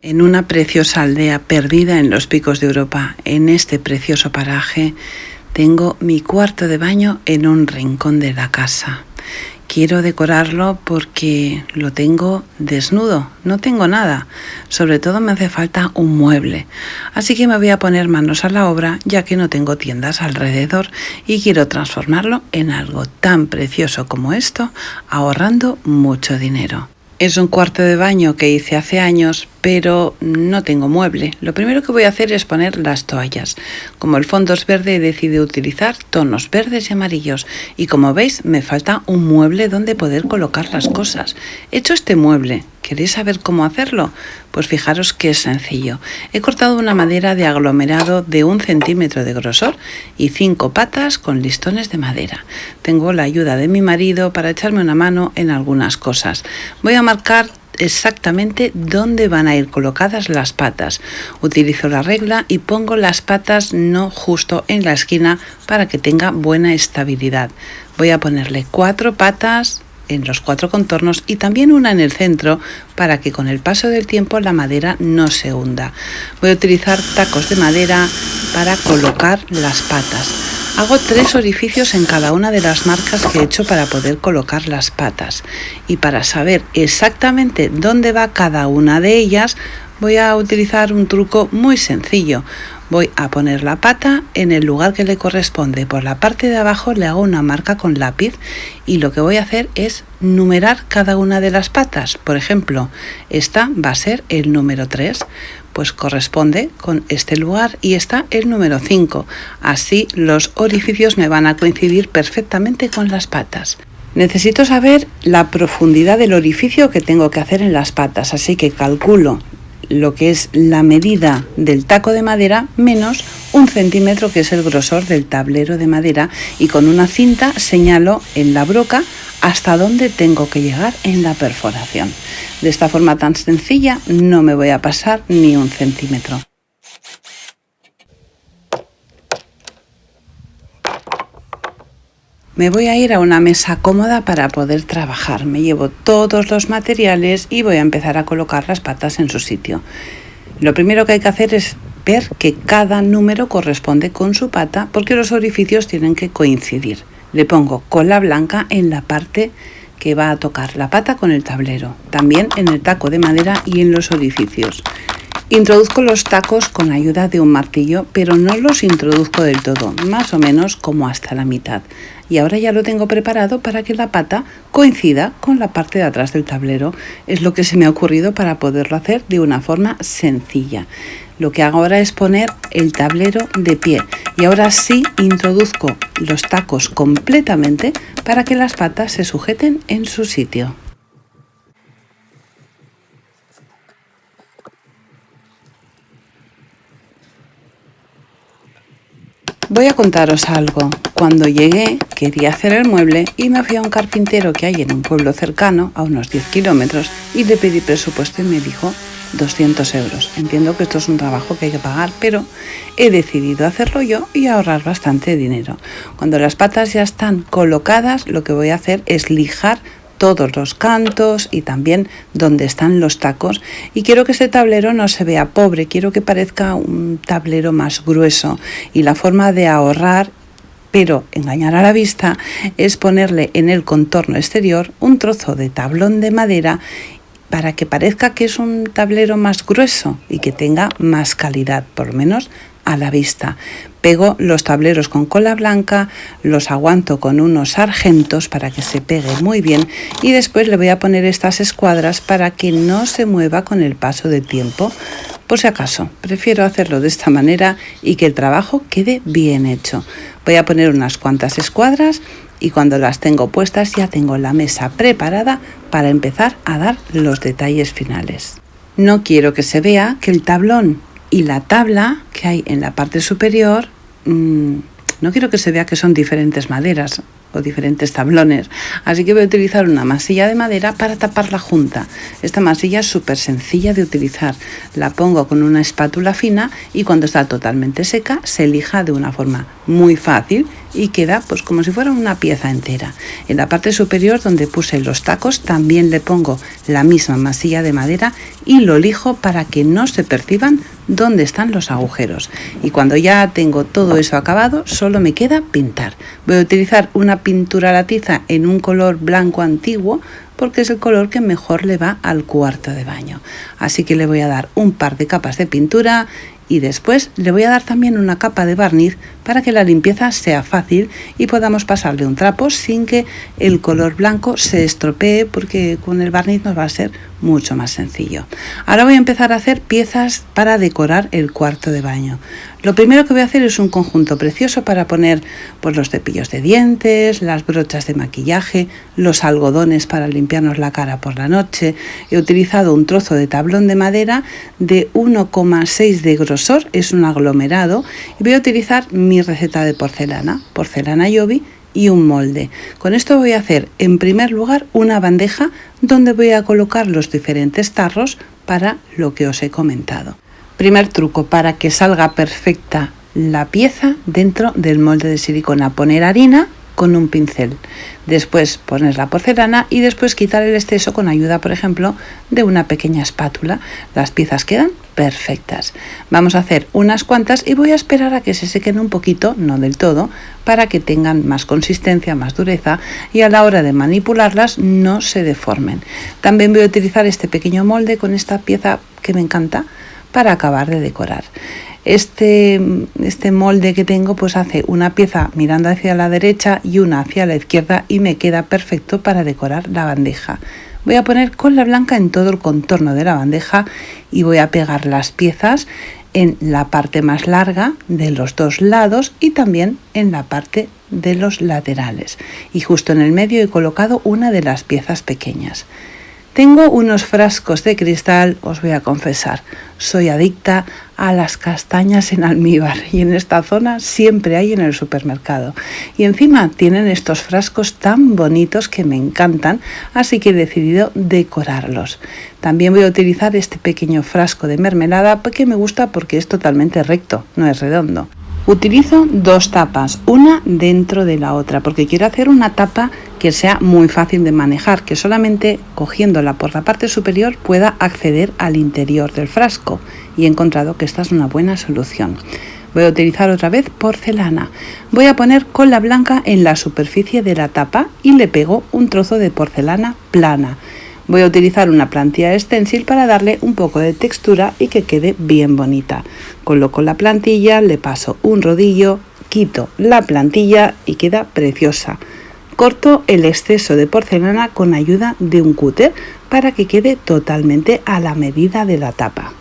En una preciosa aldea perdida en los picos de Europa, en este precioso paraje, tengo mi cuarto de baño en un rincón de la casa. Quiero decorarlo porque lo tengo desnudo, no tengo nada. Sobre todo me hace falta un mueble. Así que me voy a poner manos a la obra, ya que no tengo tiendas alrededor y quiero transformarlo en algo tan precioso como esto, ahorrando mucho dinero. Es un cuarto de baño que hice hace años, pero no tengo mueble. Lo primero que voy a hacer es poner las toallas. Como el fondo es verde, he decidido utilizar tonos verdes y amarillos. Y como veis, me falta un mueble donde poder colocar las cosas. He hecho este mueble. ¿Queréis saber cómo hacerlo? Pues fijaros que es sencillo. He cortado una madera de aglomerado de 1 centímetro de grosor y 5 patas con listones de madera. Tengo la ayuda de mi marido para echarme una mano en algunas cosas. Voy a marcar exactamente dónde van a ir colocadas las patas. Utilizo la regla y pongo las patas no justo en la esquina para que tenga buena estabilidad. Voy a ponerle 4 patas en los 4 contornos y también una en el centro para que con el paso del tiempo la madera no se hunda. Voy a utilizar tacos de madera para colocar las patas. Hago 3 orificios en cada una de las marcas que he hecho para poder colocar las patas. Y para saber exactamente dónde va cada una de ellas, voy a utilizar un truco muy sencillo. Voy a poner la pata en el lugar que le corresponde. Por la parte de abajo le hago una marca con lápiz y lo que voy a hacer es numerar cada una de las patas. Por ejemplo, esta va a ser el número 3. Pues corresponde con este lugar y está el número 5. Así los orificios me van a coincidir perfectamente con las patas. Necesito saber la profundidad del orificio que tengo que hacer en las patas, así que calculo lo que es la medida del taco de madera menos 1 centímetro, que es el grosor del tablero de madera, y con una cinta señalo en la broca hasta dónde tengo que llegar en la perforación. De esta forma tan sencilla no me voy a pasar ni 1 centímetro. Me voy a ir a una mesa cómoda para poder trabajar. Me llevo todos los materiales y voy a empezar a colocar las patas en su sitio. Lo primero que hay que hacer es ver que cada número corresponde con su pata, porque los orificios tienen que coincidir. Le pongo cola blanca en la parte que va a tocar la pata con el tablero, también en el taco de madera y en los orificios. Introduzco los tacos con ayuda de un martillo, pero no los introduzco del todo, más o menos como hasta la mitad. Y ahora ya lo tengo preparado para que la pata coincida con la parte de atrás del tablero. Es lo que se me ha ocurrido para poderlo hacer de una forma sencilla. Lo que hago ahora es poner el tablero de pie y ahora sí introduzco los tacos completamente para que las patas se sujeten en su sitio. Voy a contaros algo. Cuando llegué quería hacer el mueble y me fui a un carpintero que hay en un pueblo cercano, a unos 10 kilómetros, y le pedí presupuesto y me dijo 200 euros. Entiendo que esto es un trabajo que hay que pagar, pero he decidido hacerlo yo y ahorrar bastante dinero. Cuando las patas ya están colocadas, lo que voy a hacer es lijar todos los cantos y también donde están los tacos, y quiero que este tablero no se vea pobre, quiero que parezca un tablero más grueso, y la forma de ahorrar pero engañar a la vista es ponerle en el contorno exterior un trozo de tablón de madera para que parezca que es un tablero más grueso y que tenga más calidad, por lo menos a la vista. Pego los tableros con cola blanca, los aguanto con unos sargentos para que se pegue muy bien y después le voy a poner estas escuadras para que no se mueva con el paso del tiempo. Por si acaso, prefiero hacerlo de esta manera y que el trabajo quede bien hecho. Voy a poner unas cuantas escuadras y cuando las tengo puestas ya tengo la mesa preparada para empezar a dar los detalles finales. No quiero que se vea que el tablón y la tabla que hay en la parte superior, no quiero que se vea que son diferentes maderas. o diferentes tablones, así que voy a utilizar una masilla de madera para tapar la junta. Esta masilla es súper sencilla de utilizar, la pongo con una espátula fina y cuando está totalmente seca se lija de una forma muy fácil y queda pues como si fuera una pieza entera. En la parte superior donde puse los tacos también le pongo la misma masilla de madera y lo lijo para que no se perciban dónde están los agujeros. Y cuando ya tengo todo eso acabado, solo me queda pintar. Voy a utilizar una pintura a la tiza en un color blanco antiguo porque es el color que mejor le va al cuarto de baño. Así que le voy a dar un par de capas de pintura y después le voy a dar también una capa de barniz para que la limpieza sea fácil y podamos pasarle un trapo sin que el color blanco se estropee, porque con el barniz nos va a ser mucho más sencillo. Ahora voy a empezar a hacer piezas para decorar el cuarto de baño. Lo primero que voy a hacer es un conjunto precioso para poner pues, los cepillos de dientes, las brochas de maquillaje, los algodones para limpiarnos la cara por la noche. He utilizado un trozo de tablón de madera de 1,6 de grosor, es un aglomerado, y voy a utilizar mi receta de porcelana Jovi y un molde. Con esto voy a hacer en primer lugar una bandeja donde voy a colocar los diferentes tarros para lo que os he comentado. Primer truco para que salga perfecta la pieza dentro del molde de silicona: poner harina con un pincel, después poner la porcelana y después quitar el exceso con ayuda, por ejemplo, de una pequeña espátula. Las piezas quedan perfectas. Vamos a hacer unas cuantas y voy a esperar a que se sequen un poquito, no del todo, para que tengan más consistencia, más dureza y a la hora de manipularlas no se deformen. También voy a utilizar este pequeño molde con esta pieza que me encanta para acabar de decorar. Este molde que tengo pues hace una pieza mirando hacia la derecha y una hacia la izquierda y me queda perfecto para decorar la bandeja. Voy a poner cola blanca en todo el contorno de la bandeja y voy a pegar las piezas en la parte más larga de los dos lados y también en la parte de los laterales. Y justo en el medio he colocado una de las piezas pequeñas. Tengo unos frascos de cristal, os voy a confesar, soy adicta a las castañas en almíbar y en esta zona siempre hay en el supermercado. Y encima tienen estos frascos tan bonitos que me encantan, así que he decidido decorarlos. También voy a utilizar este pequeño frasco de mermelada que me gusta porque es totalmente recto, no es redondo. Utilizo dos tapas, una dentro de la otra, porque quiero hacer una tapa que sea muy fácil de manejar, que solamente cogiéndola por la parte superior pueda acceder al interior del frasco, y he encontrado que esta es una buena solución. Voy a utilizar otra vez porcelana. Voy a poner cola blanca en la superficie de la tapa y le pego un trozo de porcelana plana. Voy a utilizar una plantilla de stencil para darle un poco de textura y que quede bien bonita. Coloco la plantilla, le paso un rodillo, quito la plantilla y queda preciosa. Corto el exceso de porcelana con ayuda de un cúter para que quede totalmente a la medida de la tapa.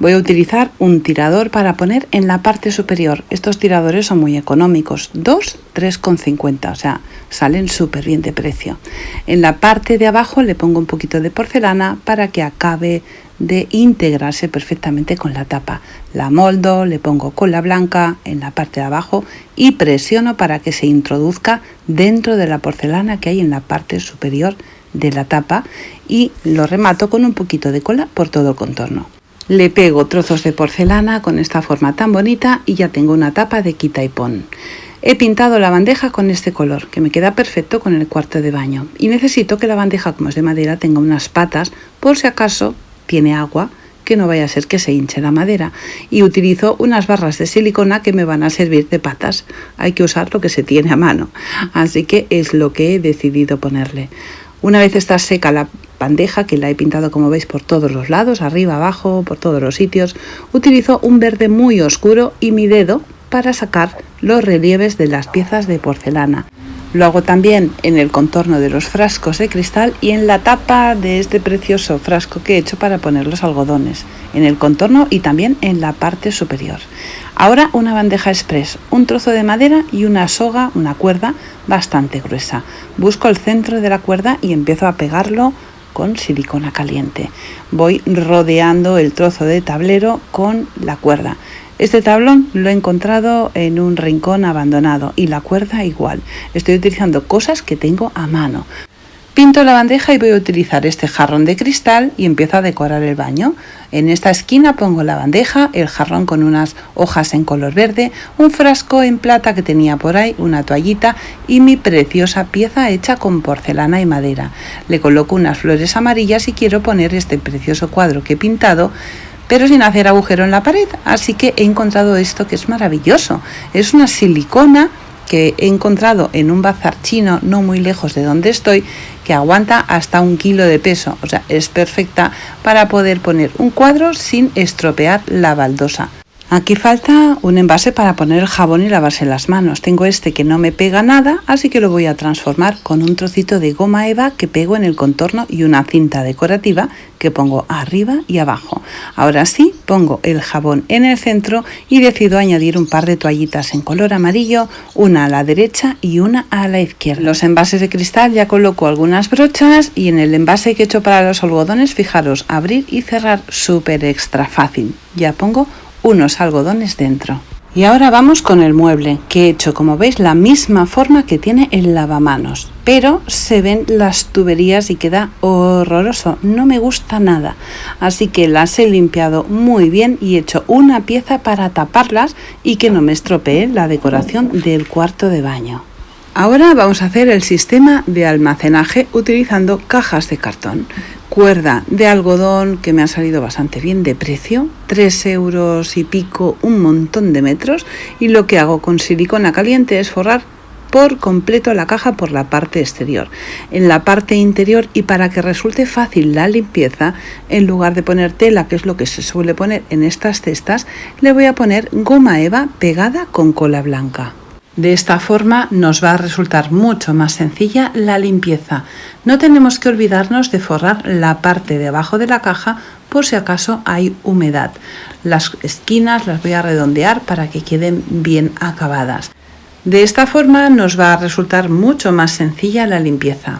Voy a utilizar un tirador para poner en la parte superior. Estos tiradores son muy económicos, 3,50, o sea, salen súper bien de precio. En la parte de abajo le pongo un poquito de porcelana para que acabe de integrarse perfectamente con la tapa. La moldo, le pongo cola blanca en la parte de abajo y presiono para que se introduzca dentro de la porcelana que hay en la parte superior de la tapa y lo remato con un poquito de cola por todo el contorno. Le pego trozos de porcelana con esta forma tan bonita y ya tengo una tapa de quita y pon. He pintado la bandeja con este color que me queda perfecto con el cuarto de baño y necesito que la bandeja, como es de madera, tenga unas patas por si acaso tiene agua, que no vaya a ser que se hinche la madera, y utilizo unas barras de silicona que me van a servir de patas. Hay que usar lo que se tiene a mano, así que es lo que he decidido ponerle. Una vez está seca la bandeja, que la he pintado como veis por todos los lados, arriba, abajo, por todos los sitios, utilizo un verde muy oscuro y mi dedo para sacar los relieves de las piezas de porcelana. Lo hago también en el contorno de los frascos de cristal y en la tapa de este precioso frasco que he hecho para poner los algodones, en el contorno y también en la parte superior. Ahora una bandeja express, un trozo de madera y una soga, una cuerda bastante gruesa. Busco el centro de la cuerda y empiezo a pegarlo con silicona caliente. Voy rodeando el trozo de tablero con la cuerda. Este tablón lo he encontrado en un rincón abandonado y la cuerda igual. Estoy utilizando cosas que tengo a mano. Pinto la bandeja y voy a utilizar este jarrón de cristal y empiezo a decorar el baño. En esta esquina pongo la bandeja, el jarrón con unas hojas en color verde, un frasco en plata que tenía por ahí, una toallita y mi preciosa pieza hecha con porcelana y madera. Le coloco unas flores amarillas y quiero poner este precioso cuadro que he pintado, pero sin hacer agujero en la pared, así que he encontrado esto que es maravilloso. Es una silicona que he encontrado en un bazar chino no muy lejos de donde estoy, que aguanta hasta 1 kilo de peso, o sea, es perfecta para poder poner un cuadro sin estropear la baldosa. Aquí falta un envase para poner el jabón y lavarse las manos. Tengo este que no me pega nada, así que lo voy a transformar con un trocito de goma eva que pego en el contorno y una cinta decorativa que pongo arriba y abajo. Ahora sí, pongo el jabón en el centro y decido añadir un par de toallitas en color amarillo, una a la derecha y una a la izquierda. Los envases de cristal ya coloco algunas brochas y en el envase que he hecho para los algodones, fijaros, abrir y cerrar súper extra fácil. Ya pongo unos algodones dentro. Y ahora vamos con el mueble, que he hecho, como veis, la misma forma que tiene el lavamanos, pero se ven las tuberías y queda horroroso, no me gusta nada, así que las he limpiado muy bien y he hecho una pieza para taparlas y que no me estropee la decoración del cuarto de baño. Ahora vamos a hacer el sistema de almacenaje utilizando cajas de cartón. Cuerda de algodón que me ha salido bastante bien de precio, 3 euros y pico, un montón de metros, y lo que hago con silicona caliente es forrar por completo la caja por la parte exterior. En la parte interior, y para que resulte fácil la limpieza, en lugar de poner tela, que es lo que se suele poner en estas cestas, le voy a poner goma eva pegada con cola blanca. De esta forma nos va a resultar mucho más sencilla la limpieza. No tenemos que olvidarnos de forrar la parte de abajo de la caja por si acaso hay humedad. Las esquinas las voy a redondear para que queden bien acabadas. De esta forma nos va a resultar mucho más sencilla la limpieza.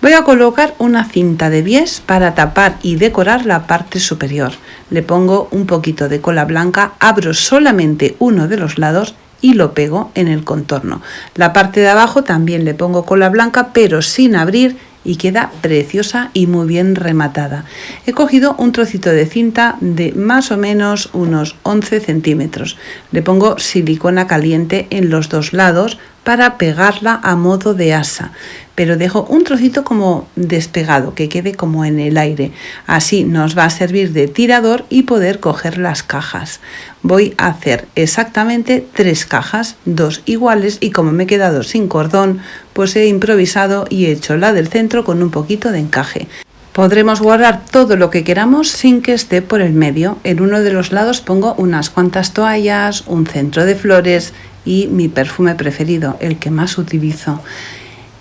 Voy a colocar una cinta de bies para tapar y decorar la parte superior. Le pongo un poquito de cola blanca, abro solamente uno de los lados y lo pego en el contorno. La parte de abajo también le pongo cola blanca, pero sin abrir, y queda preciosa y muy bien rematada. He cogido un trocito de cinta de más o menos unos 11 centímetros. Le pongo silicona caliente en los dos lados para pegarla a modo de asa, pero dejo un trocito como despegado, que quede como en el aire. Así nos va a servir de tirador y poder coger las cajas. Voy a hacer exactamente 3 cajas, 2 iguales, y como me he quedado sin cordón, pues he improvisado y he hecho la del centro con un poquito de encaje. Podremos guardar todo lo que queramos sin que esté por el medio. En uno de los lados pongo unas cuantas toallas, un centro de flores y mi perfume preferido, el que más utilizo.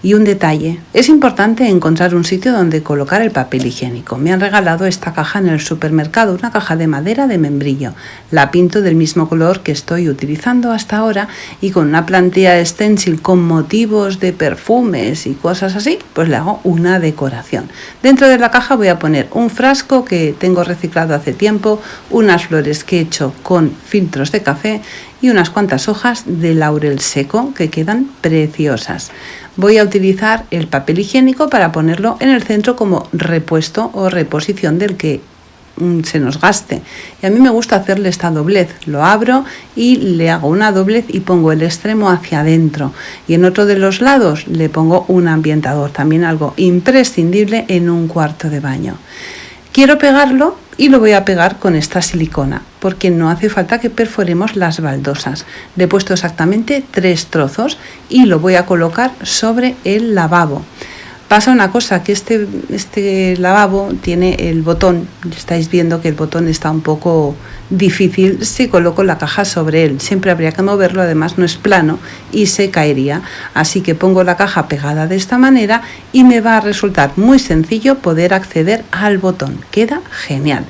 Y un detalle, es importante encontrar un sitio donde colocar el papel higiénico. Me han regalado esta caja en el supermercado, una caja de madera de membrillo. La pinto del mismo color que estoy utilizando hasta ahora y con una plantilla stencil con motivos de perfumes y cosas así, pues le hago una decoración. Dentro de la caja voy a poner un frasco que tengo reciclado hace tiempo, unas flores que he hecho con filtros de café y unas cuantas hojas de laurel seco que quedan preciosas. Voy a utilizar el papel higiénico para ponerlo en el centro como repuesto o reposición del que se nos gaste. Y a mí me gusta hacerle esta doblez. Lo abro y le hago una doblez y pongo el extremo hacia adentro. Y en otro de los lados le pongo un ambientador, también algo imprescindible en un cuarto de baño. Quiero pegarlo y lo voy a pegar con esta silicona, porque no hace falta que perforemos las baldosas. Le he puesto exactamente 3 trozos y lo voy a colocar sobre el lavabo. Pasa una cosa, que este lavabo tiene el botón, estáis viendo que el botón está un poco difícil si coloco la caja sobre él. Siempre habría que moverlo, además no es plano y se caería. Así que pongo la caja pegada de esta manera y me va a resultar muy sencillo poder acceder al botón. Queda genial.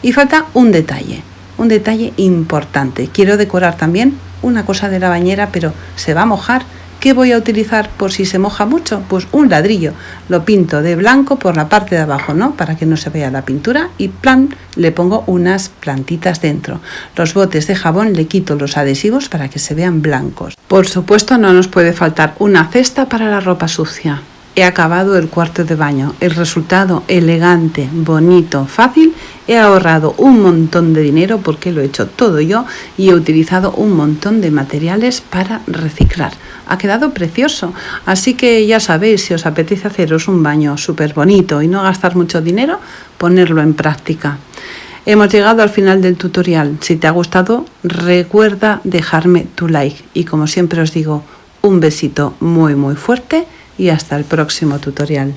Y falta un detalle importante. Quiero decorar también una cosa de la bañera, pero se va a mojar. ¿Qué voy a utilizar por si se moja mucho? Pues un ladrillo. Lo pinto de blanco por la parte de abajo, ¿no? Para que no se vea la pintura y plan, le pongo unas plantitas dentro. Los botes de jabón le quito los adhesivos para que se vean blancos. Por supuesto, no nos puede faltar una cesta para la ropa sucia. He acabado el cuarto de baño. El resultado elegante, bonito, fácil. He ahorrado un montón de dinero porque lo he hecho todo yo y he utilizado un montón de materiales para reciclar. Ha quedado precioso. Así que ya sabéis, si os apetece haceros un baño súper bonito y no gastar mucho dinero, ponerlo en práctica. Hemos llegado al final del tutorial. Si te ha gustado, recuerda dejarme tu like. Y como siempre os digo, un besito muy fuerte y hasta el próximo tutorial.